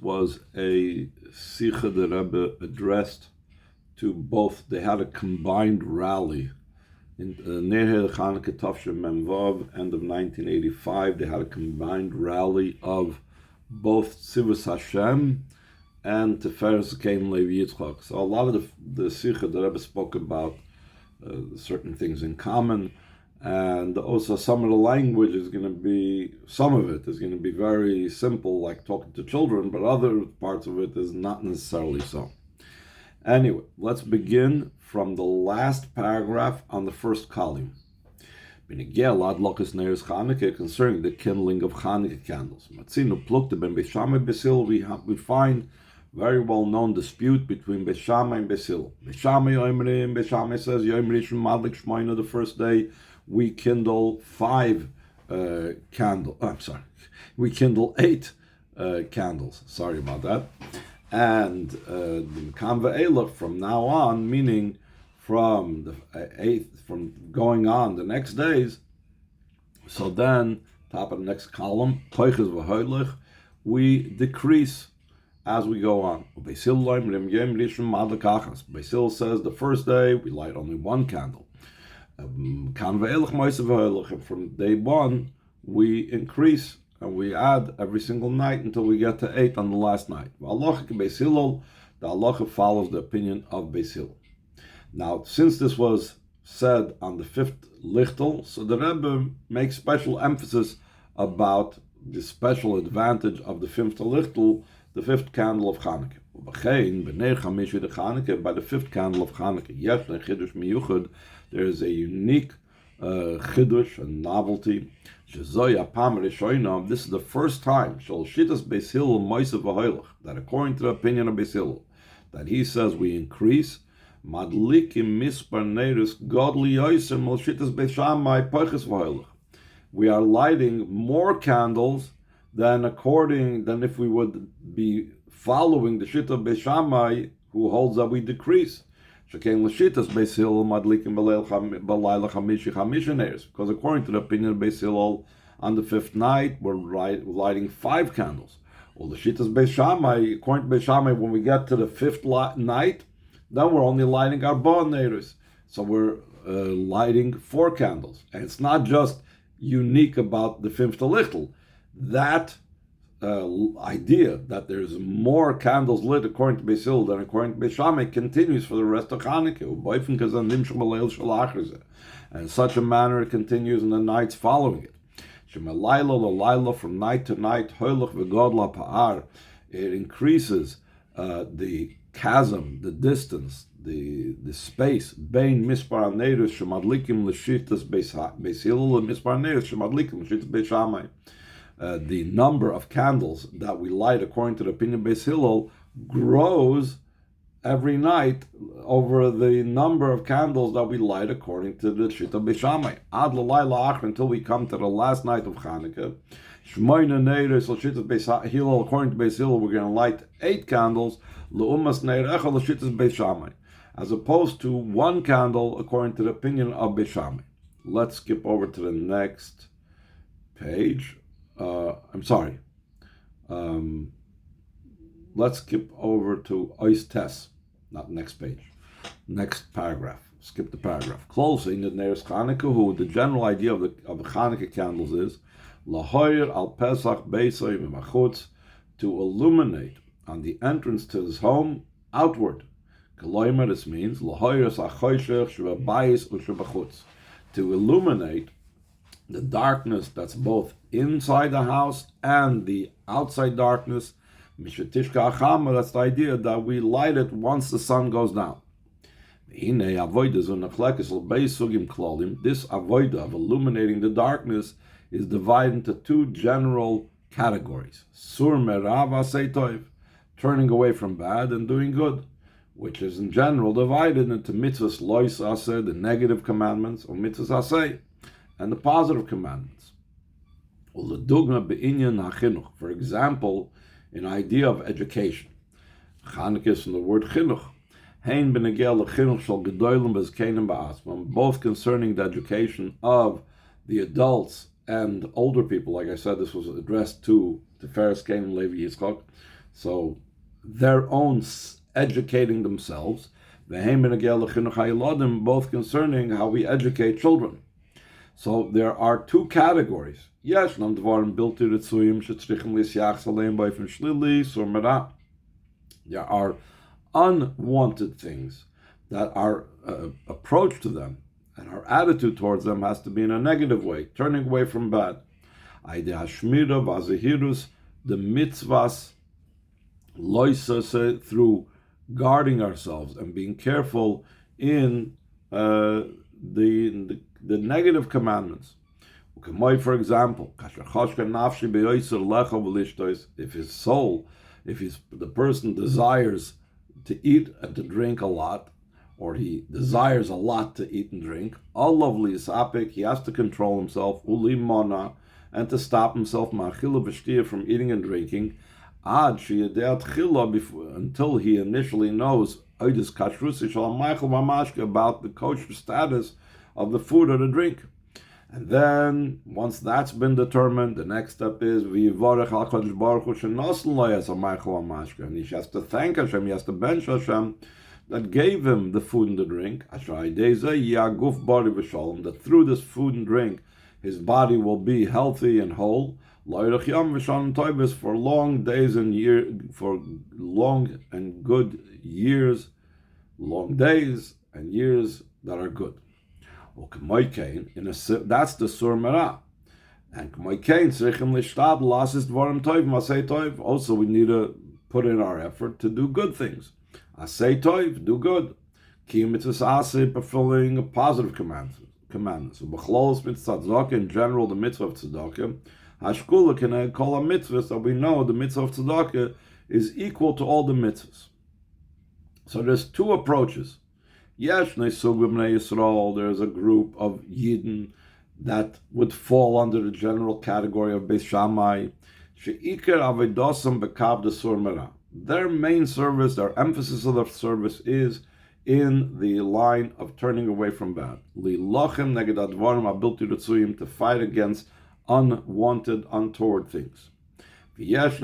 was a Sicha the Rebbe addressed to both. They had a combined rally in Neher Chanukah Tafshem Memvav, end of 1985. They had a combined rally of both Tzivus Hashem and Tiferes Kein Levi Yitzchak. So a lot of the Sicha the Rebbe spoke about certain things in common, and also some of the language is going to be, some of it is going to be very simple, like talking to children, but other parts of it is not necessarily so. Anyway, let's begin from the last paragraph on the first column. Concerning the kindling of Chanukah candles. We find very well-known dispute between Beis Shammai and Beis Hillel. Beis Shammai says, the first day we kindle 5 candles. We kindle 8 candles. Sorry about that. And the Kanva Eilach from now on, meaning from the 8th, from going on the next days. So then, top of the next column, we decrease as we go on. Beis Hillel says the first day we light only 1 candle. From day 1 we increase and we add every single night until we get to 8 on the last night. The halacha follows the opinion of Beis Hillel. Now, since this was said on the 5th lichtel, so the Rebbe makes special emphasis about the special advantage of the 5th lichtel, the 5th candle of Chanukah. By the 5th candle of Chanukah, there is a unique chidush, a novelty. This is the first time that, according to the opinion of Beis Hillel, that he says we increase. We are lighting more candles than if we would be following the Shita of Beis Shammai, who holds that we decrease. Because according to the opinion of Beis Hillel, on the 5th night we're lighting 5 candles. Well, the Shitas Beis Shammai, according to Beis Shammai, when we get to the 5th night, then we're only lighting our Neiros. So we're lighting 4 candles. And it's not just unique about the 5th lichtel. That idea that there's more candles lit according to Beis Hillel than according to Beis Shammai continues for the rest of Chanukah. And in such a manner it continues in the nights following it. From night to night, it increases the chasm, the distance, the space between mispar neiros shemadlikim l'shitas Beis Hillel and mispar neiros shemadlikim l'shitas Beis Shammai. The number of candles that we light according to the opinion of Beis Hillel grows every night over the number of candles that we light according to the Shita of Beis Shammai. Ad l'layla achar, until we come to the last night of Chanukah. Shmoina neiros l'shitas Beis Hillel, according to Beis Hillel, we're going to light 8 candles l'umas neir echad l'shitas Beis Shammai, as opposed to 1 candle according to the opinion of Beis Shammai. Let's skip over to the next page. Let's skip over to Ois Tes, not next page, next paragraph. Skip the paragraph. Closing the Neres Chanukah, the general idea of the Chanukah candles is Lahoyer al Pesach Beisoy V'Machutz, to illuminate on the entrance to his home outward. Kaloimer, this means Lahoyer Sachoyshech Shvabayis U'Shvachutz, to illuminate the darkness that's both inside the house and the outside darkness. Mishatishka Achama, that's the idea that we light it once the sun goes down. This avoida of illuminating the darkness is divided into 2 general categories. Sur merava seitoiv, turning away from bad and doing good, which is in general divided into mitzvahs lois aseh, the negative commandments, or mitzvahs aseh, and the positive commandments. For example, an idea of education. Chanukah is from the word chinuch. Both concerning the education of the adults and older people. Like I said, this was addressed to Tiferes Kein Levi Yitzchak. So their own educating themselves, both concerning how we educate children. So there are two categories. Yes, there are unwanted things that our approach to them and our attitude towards them has to be in a negative way, turning away from bad. The mitzvahs loisase, through guarding ourselves and being careful in the negative commandments. For example, if his soul, if the person desires to eat and to drink a lot, or he desires a lot to eat and drink, he has to control himself, and to stop himself from eating and drinking, until he initially knows about the kosher status of the food or the drink. And then, once that's been determined, the next step is and he has to thank Hashem, he has to bench Hashem that gave him the food and the drink, that through this food and drink his body will be healthy and whole, for long days and years, for long and good years, long days and years that are good. That's the Sur Merah. And also we need to put in our effort to do good things. Asay toiv, do good. Fulfilling positive commandments. In general, the mitzvah of tzedakah, hashkula can call a mitzvah, so we know the mitzvah of tzedakah is equal to all the mitzvahs. So there's two approaches. Yes, there's a group of Yidden that would fall under the general category of Beis Shammai. Their main service, their emphasis of their service is in the line of turning away from bad. To fight against unwanted, untoward things. There's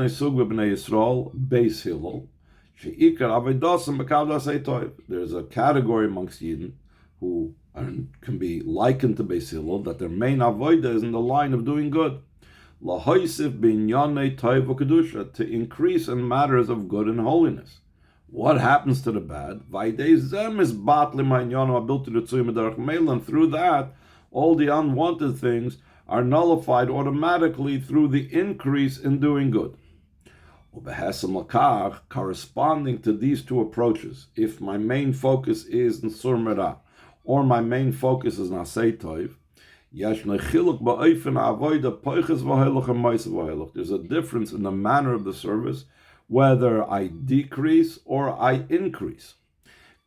a category amongst Yidden who can be likened to Beis Hillel, that their main avodah is in the line of doing good. To increase in matters of good and holiness. What happens to the bad? And through that, all the unwanted things are nullified automatically through the increase in doing good. Corresponding to these two approaches, if my main focus is in Sur Merah, or my main focus is Nasei Toiv, there's a difference in the manner of the service, whether I decrease or I increase.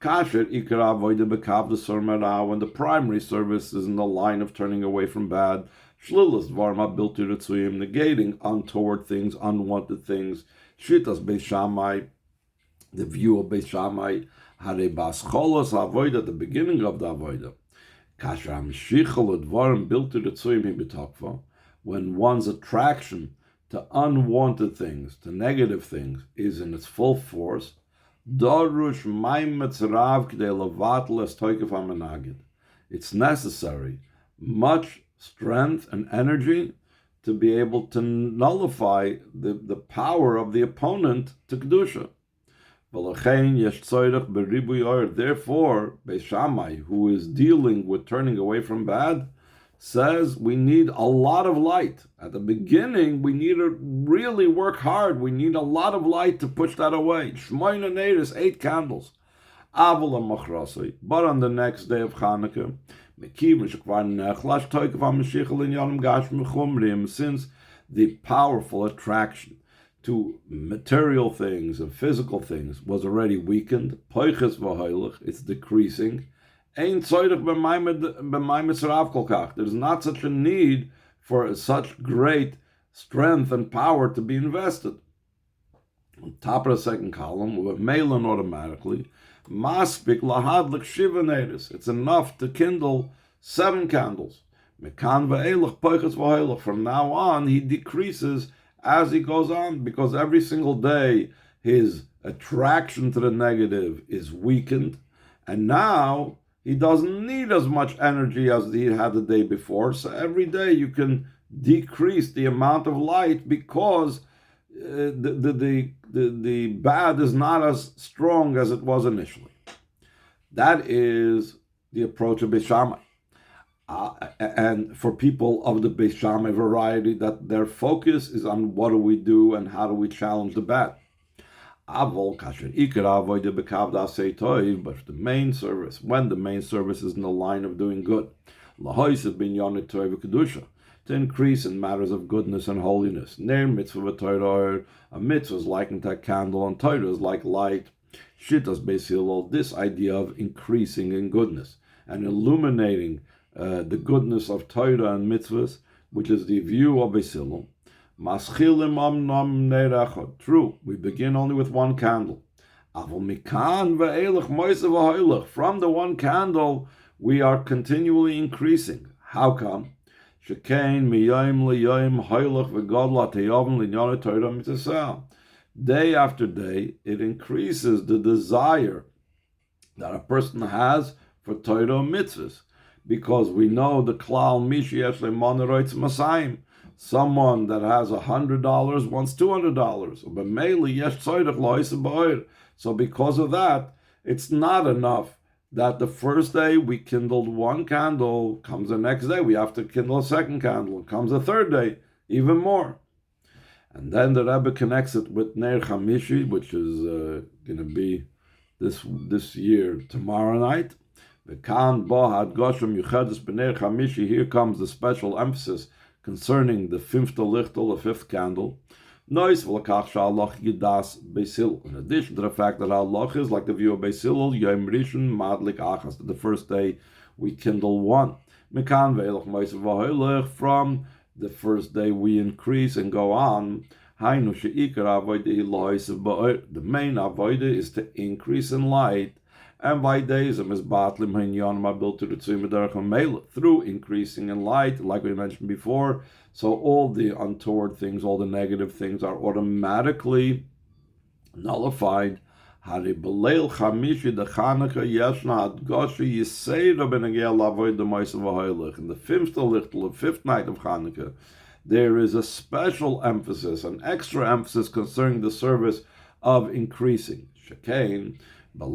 When the primary service is in the line of turning away from bad, negating untoward things, unwanted things, Shitas Beis Shammai, the view of Beis Shammai, had a bascholos avoida at the beginning of the avoida. When one's attraction to unwanted things, to negative things, is in its full force, it's necessary much strength and energy to be able to nullify the power of the opponent to Kedusha. Therefore, Beis Shammai, who is dealing with turning away from bad, says we need a lot of light. At the beginning, we need to really work hard. We need a lot of light to push that away. Shmoina Neiris, 8 candles. But on the next day of Chanukah, since the powerful attraction to material things and physical things was already weakened, it's decreasing. There's not such a need for such great strength and power to be invested. On top of the second column, with Malin automatically, Maspik lahadlik shiva neiris. It's enough to kindle 7 candles. From now on, he decreases as he goes on, because every single day his attraction to the negative is weakened, and now he doesn't need as much energy as he had the day before. So every day you can decrease the amount of light because the bad is not as strong as it was initially. That is the approach of Beis Shammai. And for people of the Beis Shammai variety, that their focus is on what do we do and how do we challenge the bad. But the main service, when the main service is in the line of doing good, to increase in matters of goodness and holiness. Near mitzvah v'Torah, a mitzvah is likened to a candle, and Torah is like light. Shittas Beis Hillel, this idea of increasing in goodness and illuminating the goodness of Torah and mitzvahs, which is the view of Beis Hillel. True, we begin only with one candle. From the one candle, we are continually increasing. How come? Day after day, it increases the desire that a person has for Torah mitzvahs, because we know the klal mishi yesh le'moneroitz masayim. Someone that has $100 wants $200. So because of that, it's not enough that the first day we kindled one candle, comes the next day we have to kindle a second candle, comes the third day, even more. And then the Rebbe connects it with Ner Chamishi, which is going to be this year, tomorrow night. Here comes the special emphasis concerning the fifth lichtel, the fifth candle. In addition to the fact that Allah is like the view of Beis Hillel, Yom Rishon Madlik Achas, the first day we kindle one. From the first day we increase and go on. The main avodah is to increase in light, and by days through increasing in light, like we mentioned before. So all the untoward things, all the negative things are automatically nullified. In the fifth night of Chanukah, there is a special emphasis, an extra emphasis concerning the service of increasing. In the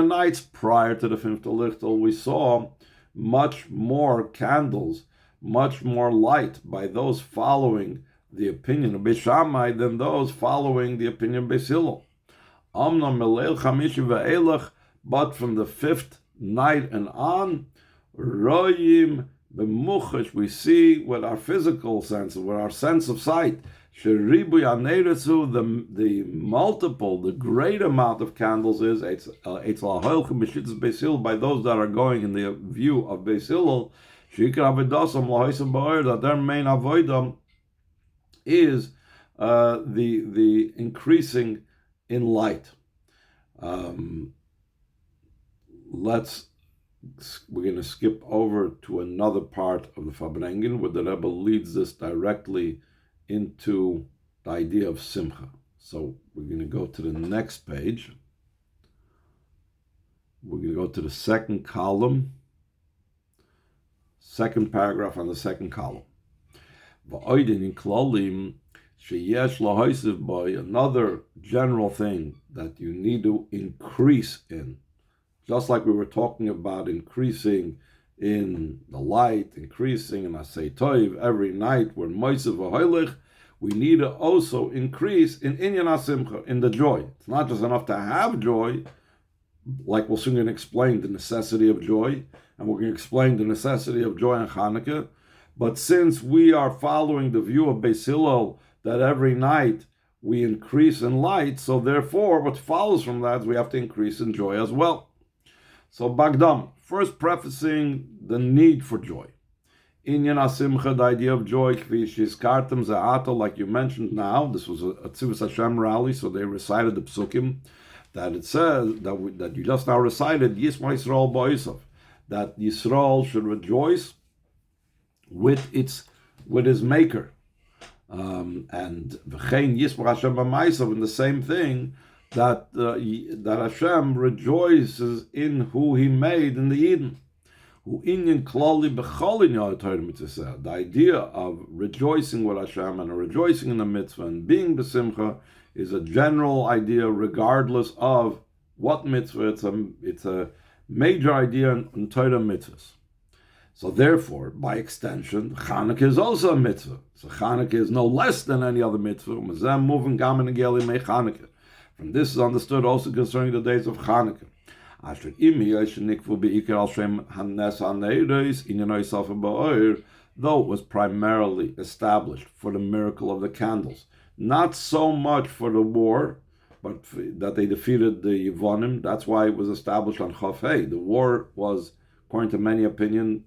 nights prior to the fifth lichtel, we saw much more candles, much more light by those following the opinion of Beis Shammai than those following the opinion of Beis Hillel. But from the fifth night and on, royim b'muchash, we see with our physical sense, with our sense of sight, the multiple, the great amount of candles is by those that are going in the view of Beis Hillel, that their main avodah is the increasing in light. We're going to skip over to another part of the Farbrengen, where the Rebbe leads this directly into the idea of Simcha. So we're going to go to the next page. We're going to go to the second column, second paragraph on the second column. Another general thing that you need to increase in, just like we were talking about increasing in the light, increasing in Asay Toiv every night, we're Moisev V'Hoilich, we need to also increase in Inyan HaSimcha, in the joy. It's not just enough to have joy, like we're soon going to explain the necessity of joy, and we're going to explain the necessity of joy in Chanukah, but since we are following the view of Beis Hillel, that every night we increase in light, so therefore what follows from that is we have to increase in joy as well. So Bagdam, first prefacing the need for joy. Inyan HaSimcha, the idea of joy, K'vi Za'ato, like you mentioned now, this was a Tzivus Hashem rally, so they recited the Psukim. that it says that you just now recited, Yisma Yisrael Ba'isov, that Yisrael should rejoice with his maker. And V'chein Yisma Hashem B'maisav, in the same thing, that Hashem rejoices in who He made in the Eden. The idea of rejoicing with Hashem and rejoicing in the mitzvah and being b'simcha is a general idea, regardless of what mitzvah. It's a major idea in Torah mitzvahs. So therefore, by extension, Chanukah is also a mitzvah. So Chanukah is no less than any other mitzvah. From this is understood also concerning the days of Chanukah. Though it was primarily established for the miracle of the candles, not so much for the war, but that they defeated the Yevonim. That's why it was established on Chav Hey. The war was, according to many opinion,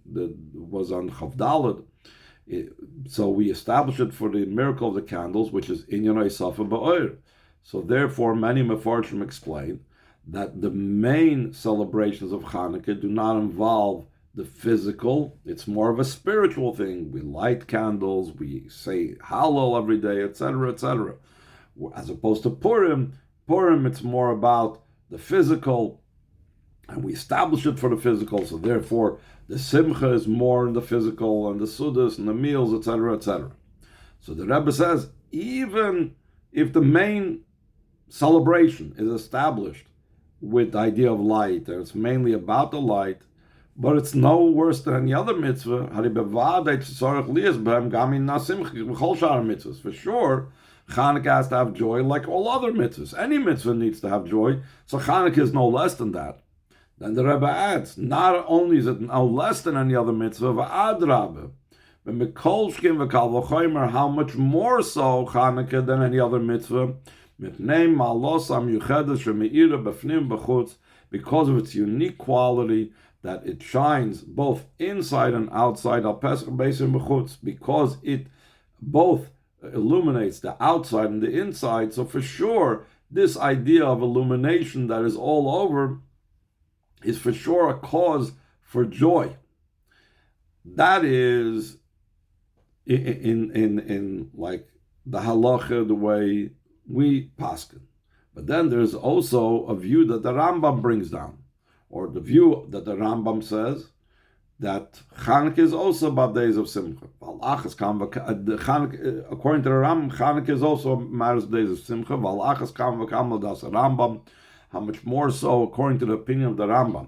was on Chav Daled. So we established it for the miracle of the candles, which is Inyan Safa Ba'or. So therefore, many Mefarshim explain that the main celebrations of Chanukah do not involve the physical. It's more of a spiritual thing. We light candles, we say Hallel every day, etc., etc. As opposed to Purim, it's more about the physical, and we establish it for the physical. So therefore, the Simcha is more in the physical, and the Sudas and the meals, etc., etc. So the Rebbe says, even if the main celebration is established with the idea of light, and it's mainly about the light, but it's no worse than any other mitzvah. For sure, Chanukah has to have joy like all other mitzvahs. Any mitzvah needs to have joy, so Chanukah is no less than that. Then the Rebbe adds, not only is it no less than any other mitzvah, how much more so Chanukah than any other mitzvah, because of its unique quality that it shines both inside and outside, because it both illuminates the outside and the inside. So for sure, this idea of illumination that is all over is for sure a cause for joy. That is in like the halacha, the way we paskin. But then there's also a view that the Rambam brings down, or the view that the Rambam says that Chanukah is also about days of Simcha. According to the Rambam, Chanukah is also matters of days of Simcha. Rambam, how much more so, according to the opinion of the Rambam,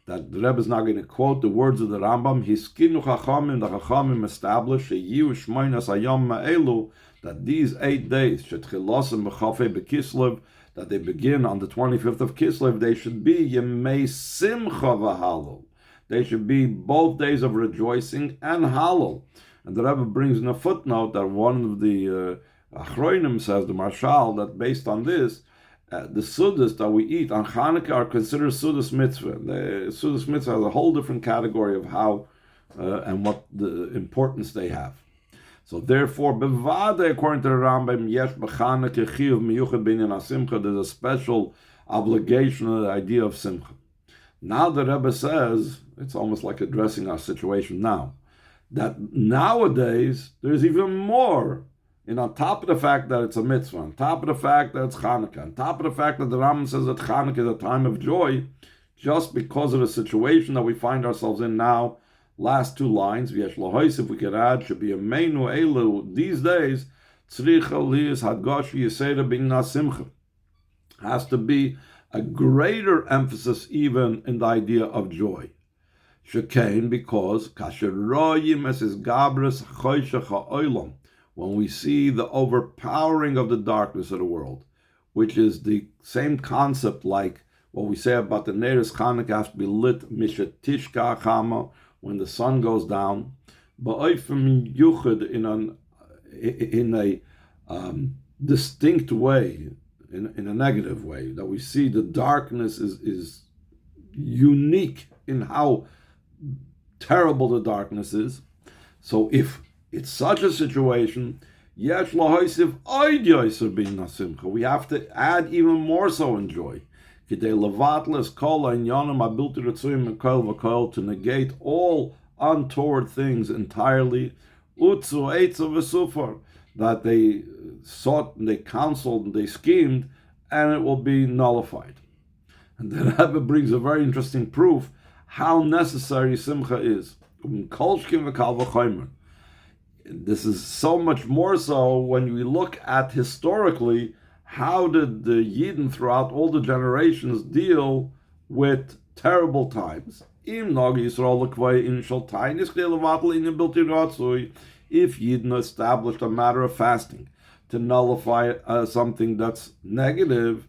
that the Rebbe is not going to quote the words of the Rambam. Hiskinu Chachamim, the Chachamim established that these 8 days, that they begin on the 25th of Kislev, they should be Yemei Simcha v'Halal. They should be both days of rejoicing and Halal. And the Rebbe brings in a footnote that one of the Achroinim says, the Marshal, that based on this, the Sudas that we eat on Chanukah are considered Sudas Mitzvah. The Sudas Mitzvah has a whole different category of how and what the importance they have. So therefore, bevade, according to the Rambam, yesh b'Chanukah chiyuv miyuchad b'inyan ha-simcha, there's a special obligation of the idea of simcha. Now the Rebbe says, it's almost like addressing our situation now, that nowadays there's even more. And on top of the fact that it's a mitzvah, on top of the fact that it's Chanukah, on top of the fact that the Rambam says that Chanukah is a time of joy, just because of the situation that we find ourselves in now, last 2 lines, if we could add, should be a meinu elu, these days, has to be a greater emphasis even in the idea of joy. Shekain, because when we see the overpowering of the darkness of the world, which is the same concept like what we say about the Neres Chanukah has to be lit mishatishka chama, when the sun goes down, but in a distinct way, in a negative way, that we see the darkness is unique in how terrible the darkness is. So if it's such a situation, we have to add even more so in joy. to negate all untoward things entirely, that they sought and they counseled and they schemed, and it will be nullified. And the Rebbe brings a very interesting proof how necessary Simcha is. This is so much more so when we look at historically, how did the Yidden throughout all the generations deal with terrible times? If Yidden established a matter of fasting to nullify something that's negative,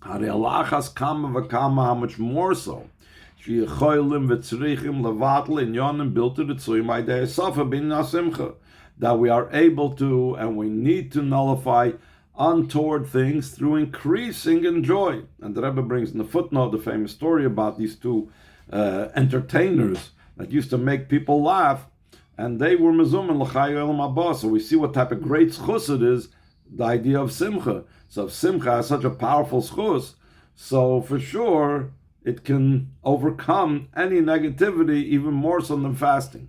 how much more so? That we are able to and we need to nullify untoward things through increasing in joy. And the Rebbe brings in the footnote the famous story about these two entertainers that used to make people laugh, and they were mezumen l'chai olam haba. So we see what type of great schus it is, the idea of Simcha. So if Simcha has such a powerful schus, so for sure it can overcome any negativity even more so than fasting.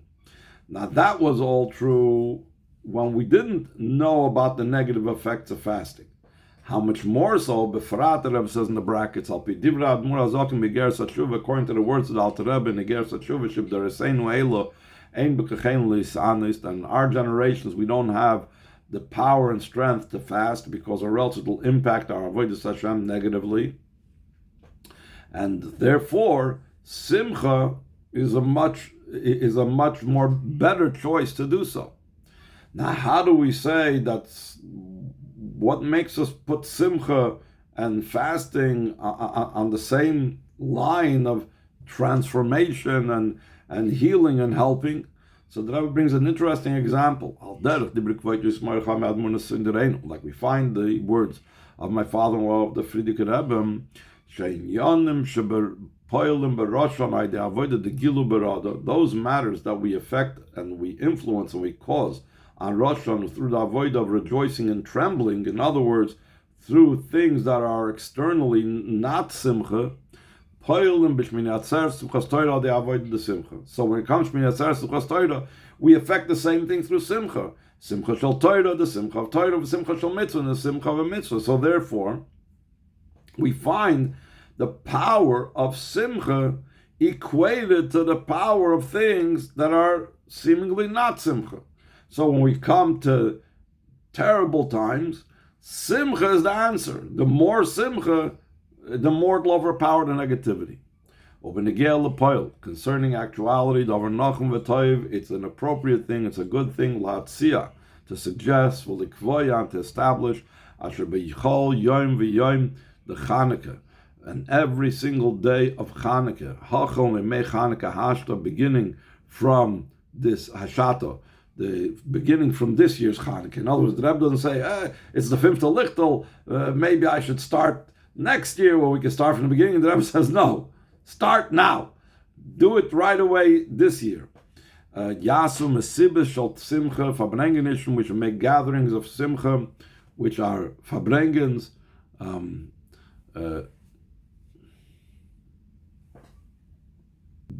Now that was all true when we didn't know about the negative effects of fasting. How much more so, Befrat, the Rebbe says in the brackets, according to the words of the Alter Rebbe, in our generations we don't have the power and strength to fast, because or else it will impact our avodas Hashem negatively. And therefore, Simcha is a much more better choice to do so. Now, how do we say that's what makes us put Simcha and fasting on the same line of transformation and healing and helping? So the Rebbe brings an interesting example. Like we find the words of my father-in-law, the Frierdiker Rebbe, those matters that we affect and we influence and we cause on Rosh Hashanah through the avoid of rejoicing and trembling, in other words, through things that are externally not Simcha, so when it comes to Shmini Atzeres, we affect the same thing through Simcha. Simcha shel Torah, the Simcha of Torah, the Simcha shel Mitzvah, and the Simcha of a Mitzvah. So therefore, we find the power of Simcha equated to the power of things that are seemingly not Simcha. So when we come to terrible times, Simcha is the answer. The more Simcha, the more it will overpower the negativity. Concerning actuality, it's an appropriate thing, it's a good thing, to suggest, to establish, the Chanukah, and every single day of Chanukah, beginning from this Hashata, beginning from this year's Chanukah. In other words, the Rebbe doesn't say, it's the 5th of Lichtel, maybe I should start next year where we can start from the beginning. The Rebbe says, no, start now. Do it right away this year. Yasu Mesibes Shal Simcha, Fabrengenischen, we should make gatherings of Simcha, which are Fabrengens, Benegel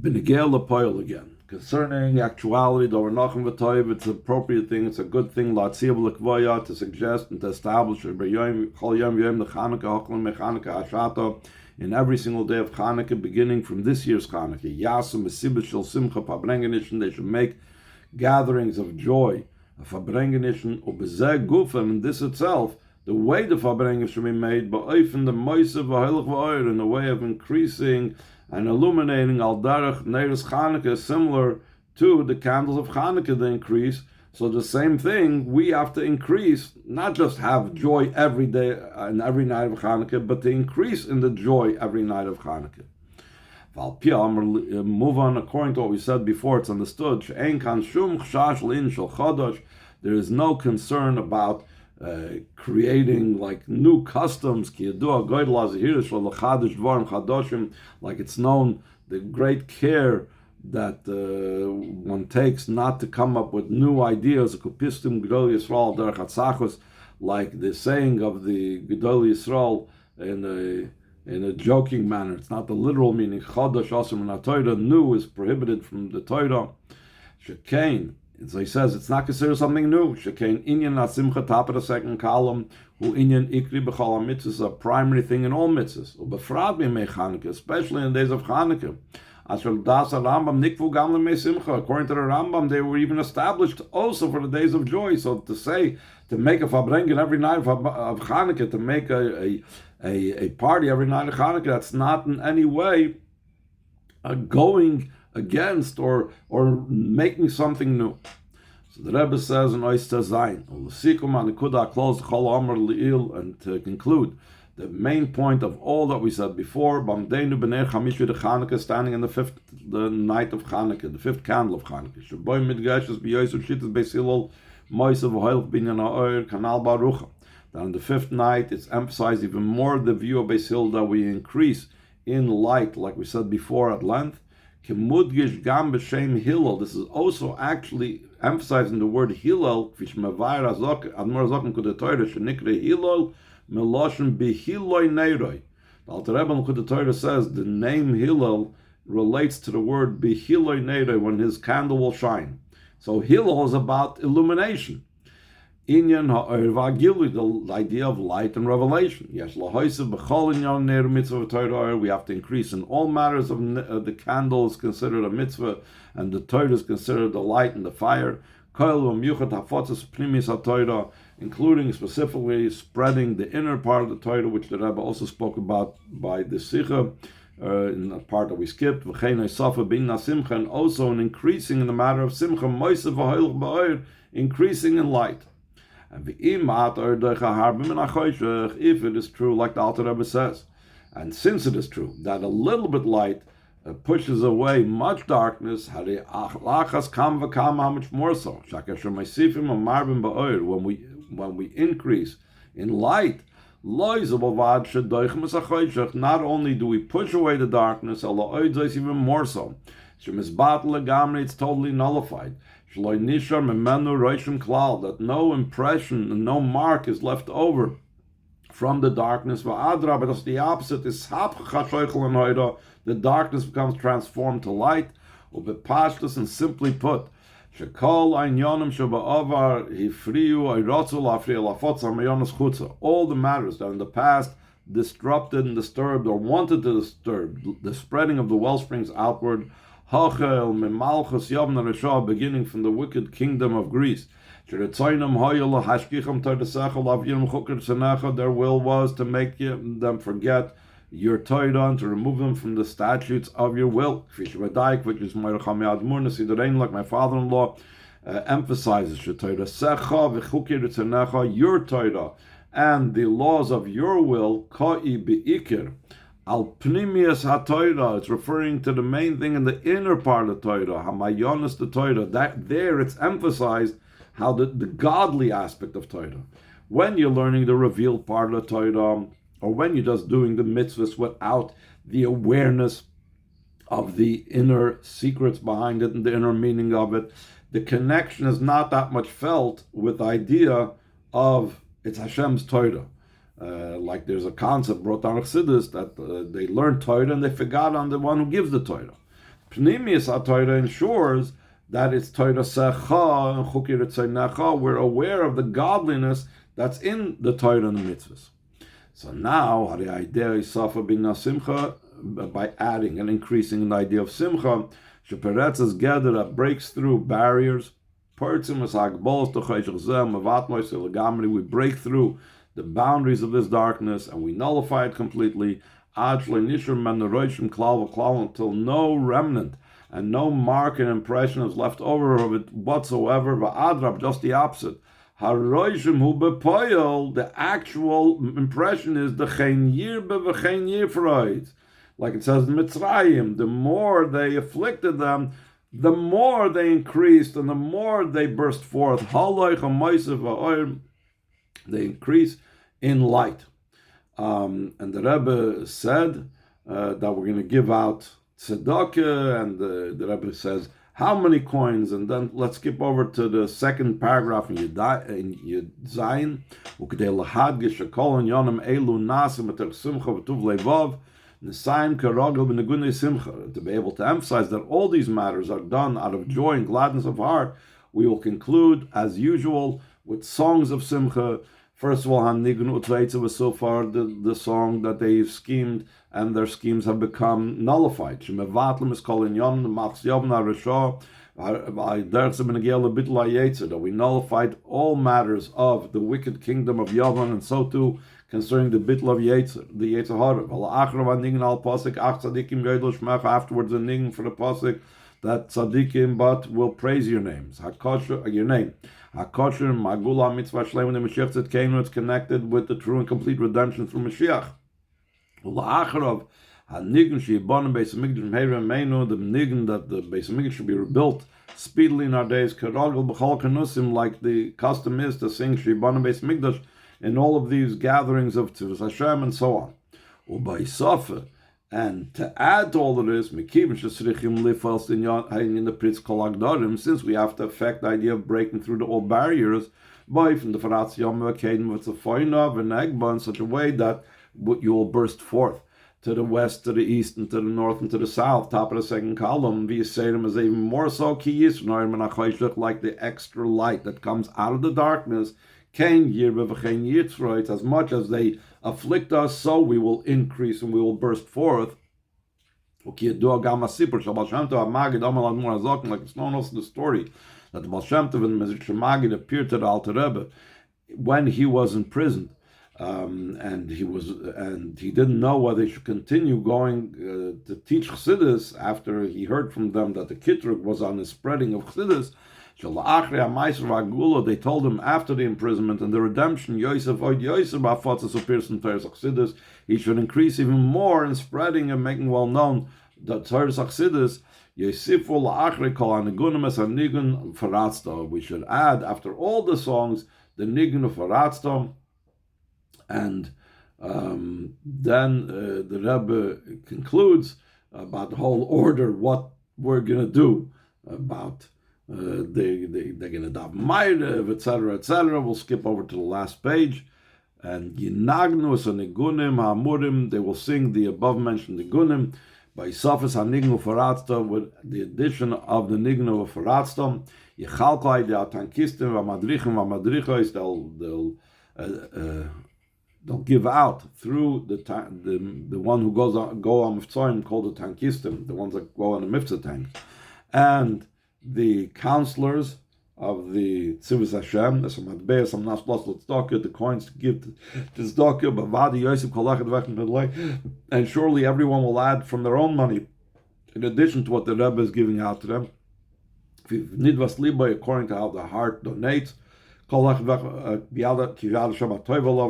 Lepoil again. Concerning actuality, it's an appropriate thing, it's a good thing, to suggest and to establish in every single day of Chanukah, beginning from this year's Chanukah. They should make gatherings of joy, and this itself, the way the Fabrengen should be made, in the way of increasing and illuminating al darach neiros Chanukah, similar to the candles of Chanukah, the increase. So the same thing, we have to increase, not just have joy every day and every night of Chanukah, but to increase in the joy every night of Chanukah. Move on according to what we said before, it's understood. There is no concern about creating like new customs, like it's known, the great care that one takes not to come up with new ideas, like the saying of the Gedol Yisrael in the in a joking manner. It's not the literal meaning. Chodesh asur min haTorah. New is prohibited from the Torah. Shekain. So he says it's not considered something new. Shekain inyan Simcha, top of the second column. Who inyan ikri b'chol mitzvahs is a primary thing in all mitzvahs. Ubefrat b'mei Chanukah, especially in the days of Chanukah. According to the Rambam, they were even established also for the days of joy. So to say, to make a fabrengen every night of Chanukah, to make a party every night of Chanukah, that's not in any way going against or making something new. So the Rebbe says in Oyster Zayin, and to conclude, the main point of all that we said before, standing in the night of Chanukah, the fifth candle of Chanukah. That on the fifth night, it's emphasized even more the view of Beis Hillel that we increase in light, like we said before at length. This is also actually emphasizing the word Hillel, Meloshen Behiloi Neiroi. The Alter Rebbe L'Chut Torah says the name Hillel relates to the word Behiloi Neiroi, when his candle will shine. So Hillel is about illumination. Inyan ha'or v'agilu, the idea of light and revelation. Yes, lahoisav b'chol inyan ner mitzvah Torah. We have to increase in all matters of the candle is considered a mitzvah, and the Torah is considered the light and the fire. Including specifically spreading the inner part of the Torah, which the Rebbe also spoke about by the Sicha, in the part that we skipped, and also in increasing in the matter of Simcha, increasing in light. And if it is true, like the Alter Rebbe says, and since it is true that a little bit light pushes away much darkness, how much more so? When we increase in light, not only do we push away the darkness, even more so. It's totally nullified. That no impression and no mark is left over from the darkness. But that's the opposite. The darkness becomes transformed to light. And simply put, all the matters that in the past disrupted and disturbed or wanted to disturb the spreading of the well springs outward, beginning from the wicked kingdom of Greece. Their will was to make them forget your Torah and to remove them from the statutes of your will, which is like my father-in-law emphasizes your Torah, your Torah, and the laws of your will, al pnimius ha-Torah. It's referring to the main thing in the inner part of Torah, hamayonis the Torah. That there it's emphasized how the godly aspect of Torah. When you're learning the revealed part of the Torah, or when you're just doing the mitzvahs without the awareness of the inner secrets behind it and the inner meaning of it, the connection is not that much felt with the idea of it's Hashem's Torah. Like there's a concept brought down Chassidus that they learn Torah and they forgot on the one who gives the Torah. Pnimius HaTorah ensures that it's Torah Secha and Chukei Ritzonecha. We're aware of the godliness that's in the Torah and the mitzvahs. So now, by adding and increasing the idea of Simcha, that breaks through barriers. We break through the boundaries of this darkness and we nullify it completely until no remnant and no mark and impression is left over of it whatsoever. Just the opposite. The actual impression is the chen yirbe v'chen yifroid. Like it says in Mitzrayim, the more they afflicted them, the more they increased and the more they burst forth. They increase in light. And the Rebbe said that we're going to give out tzedakah, and the Rebbe says, How many coins? And then let's skip over to the second paragraph in Yud Ukdei lahadgish shekol inyanim elu nasim b'tech simcha v'tuv levav nesayim karagel b'negunei simcha. To be able to emphasize that all these matters are done out of joy and gladness of heart, we will conclude, as usual, with songs of simcha. First of all, Hanigun Utveitze was so far the song that they've schemed, and their schemes have become nullified. Shemevatlim is called in Yom, the Machs Yovna Rishah, that we nullified all matters of the wicked kingdom of Yavan, and so too concerning the bitl of Yetzer, the Yetzer Hara. Afterwards, the ning for the pasuk that tzaddikim but will praise your names. Your name. HaKosher Magula Mitzvah Shleim, the Mashiach Tzidkenu, it's connected with the true and complete redemption through Mashiach. L'acharav Hanigun Sheyibonim Beis Hamikdash Meir Meinu, the nigun that the Beis Hamikdash should be rebuilt speedily in our days. Karagel B'chol Kanusim, like the custom is to sing Sheyibonim Beis Hamikdash in all of these gatherings of Tzivus Hashem and so on. U'Baisafa. And to add to all of this, since we have to affect the idea of breaking through all barriers, by from the in such a way that you will burst forth to the west, to the east, and to the north, and to the south. Top of the second column, V'Yisayim is even more so like the extra light that comes out of the darkness. As much as they afflict us, so we will increase and we will burst forth. Like it's known also the story that the Baal Shem Tov and Mezritch Magid appeared to the Alter Rebbe when he was in prison, and he didn't know whether he should continue going to teach Chassidus after he heard from them that the Kitrug was on the spreading of Chassidus. They told him after the imprisonment and the redemption, he should increase even more in spreading and making well known that Torah's Chassidus. We should add, after all the songs, the nigun of Faratzta, and then the Rebbe concludes about the whole order, what we're going to do about. They're going to daven Ma'ariv, etc., etc. We'll skip over to the last page. And Yinagnus and Nigunim Ha'amurim, they will sing the above mentioned Nigunim by Safas HaNignu Faratzta, with the addition of the Nignu of Faratzta. Yechalkai the Atankistim V'Madrichim V'Madrichos, they'll give out through the one who go on Mitzrayim, called the Tankistim, the ones that go on the Mitzvah tanks, and the counselors of the Tzivus Hashem, the coins to give to Tzedakah, and surely everyone will add from their own money, in addition to what the Rebbe is giving out to them, according to how the heart donates,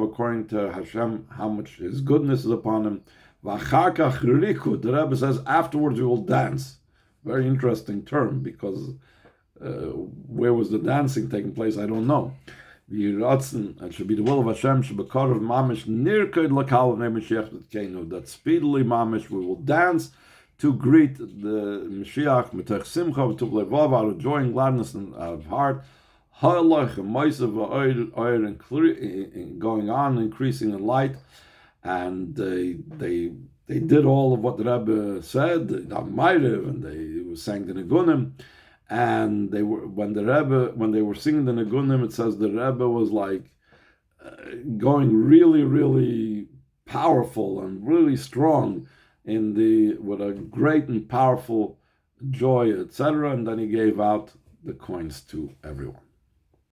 according to Hashem, how much His goodness is upon him. The Rebbe says, afterwards we will dance. Very interesting term, because where was the dancing taking place? I don't know. It should be the will of Hashem, that speedily mamish we will dance to greet the Mashiach mitach simcha v'tuv levav, out of joy and gladness and out of heart, going on, increasing in light, and they did all of what the Rebbe said, and they sang the Nigunim, and when they were singing the Nigunim, it says the Rebbe was like going really, really powerful and really strong with a great and powerful joy, etc. And then he gave out the coins to everyone.